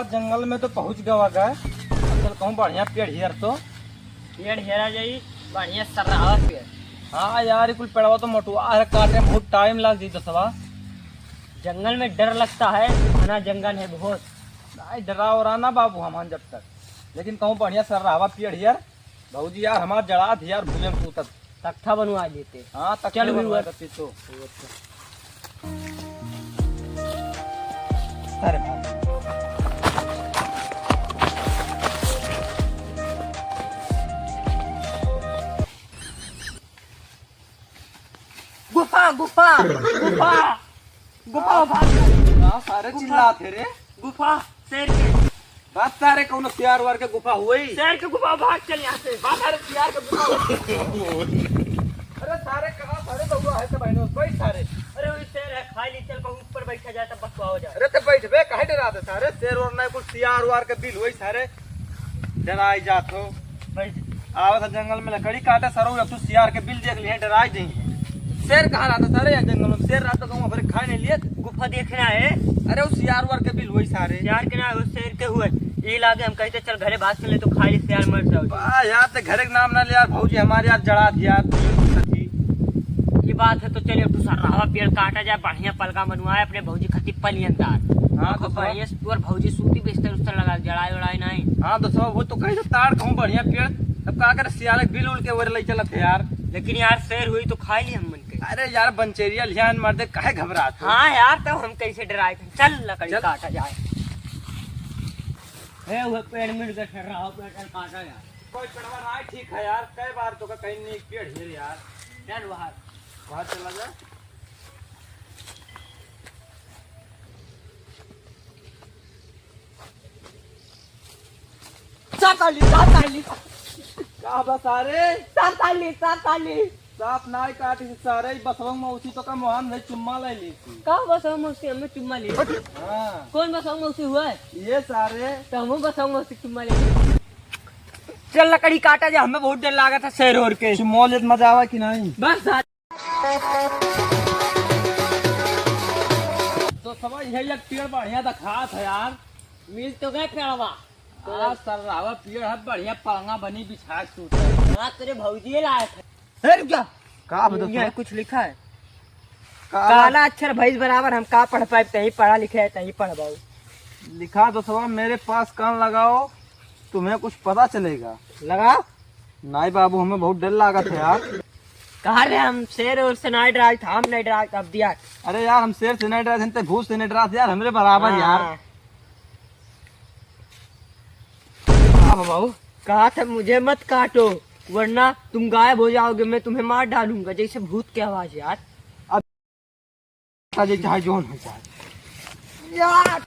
बाबा जंगल में तो पहुंच गवा गए। चल कहूँ बढ़िया पेड़ हियर तो पेड़ हेरा जाई बढ़िया सर्रावा पेड़। हाँ यार ये कुल पेड़वा तो मोटुआ है, काटने में बहुत टाइम लग जाई दसवा। जंगल में डर लगता है, घना जंगल है बहुत। नहीं डरा और ना बाबू हम जब तक, लेकिन कहूँ बढ़िया सर्रावा पेड़ हियर। भाजी यार हमार जड़ा थी यार भूले तू तक तख्ता बनवा लेते। हाँ तक चल भी हुआ। तो अरे भाई गुफा गुफा गुफा गुफा भाग हाँ सारे चिल्लाते रे। गुफा शेर के बात सारे कौन सियार वार के गुफा हुई। शेर के गुफा भाग चल यहाँ से। बात सारे सियार के गुफा अरे सारे कहाँ सारे बउआ है तो बहनों बैठ सारे। अरे वो शेर है, खाली चल कहूँ ऊपर बैठा जाए तब बकवा हो जाए। अरे तो बैठ बे काहे डराते सारे। शेर और नहीं कुछ सियार वार के बिल हुई सारे डराई जात हो। बैठ। आवत जंगल में लकड़ी काटे सरो अब तू सियार के बिल देख लिए डराई देंगे। शेर कहाँ रहता सारे या जंगल में। शेर रहता कहूँ फिर खाए नहीं लिए। गुफा देखना है अरे वो सियार वार के बिल हुई सारे यार के ना उस शेर के हुए। ये लागे हम कहते चल घरे भाग चले तो खाली शेर मर जाओ। यार तो घर के नाम ना ले यार भाजी हमारे यार जड़ा दिया ये बात है तो चलिए तू सर्रावा पेड़ काटा जाए बढ़िया पलका बनवाए अपने भौजी खती पलियनदार। हाँ तो बढ़िया और भौजी सूती बिस्तर उस्तर लगा जड़ाई उड़ाई नहीं। हाँ तो सब वो तो कहीं तो ताड़ कहूँ बढ़िया पेड़ अब का कर सियार बिल उल के वर ले चलत है यार। लेकिन यार शेर हुई तो खा ली हम मन के। अरे यार बंचेरिया लिहान मार दे काहे घबरात हो? हाँ यार तब हम कैसे डराए थे। चल लकड़ी चल। काटा जाए। है वो पेड़ मिल गया सर्रावा पेड़ चल काटा जाए। कोई चढ़वा रहा ठीक है यार कई बार तो का कहीं नहीं एक पेड़ हिर यार। चल बाहर बाहर चला जा। साताली का बसारे साताली साताली साफ नाई काटी से सारे बसवा मौसी तो का मोहन नहीं चुम्मा ले ली थी। का बसाऊ मौसी हमें चुम्मा ले। हाँ कौन बसाऊ मौसी हुआ है? ये सारे तो हम बसाऊ मौसी चुम्मा ले। चल लकड़ी काटा जाए, हमें बहुत डर लगा था शेर और के। मौल मजा आवा कि नहीं। बस तो सब यही एक पेड़ बढ़िया दिखा था यार। मिल तो गए पेड़वा। आज सर्रावा पेड़ है बढ़िया पलंगा बनी बिछा सूत। हाँ तेरे भौजी लाए थे। अरे क्या का यहाँ कुछ लिखा है काला काला अक्षर भैंस बराबर हम का पढ़ पाए तही पढ़ा लिखा है तही पढ़ पाओ। लिखा तो सब मेरे पास कान लगाओ तुम्हें कुछ पता चलेगा। लगा नहीं बाबू हमें बहुत डर लगा था यार। कहा रहे हम शेर और से नहीं डरा था, हम नहीं डरा अब दिया। अरे यार हम शेर से नहीं डरा थे भूत से नहीं डरा थे यार हमरे बराबर यार। बाबू कहा था मुझे मत काटो वरना तुम गायब हो जाओगे, मैं तुम्हें मार डालूंगा जैसे भूत की आवाज यार। अब चाहे जोन हो जाए यार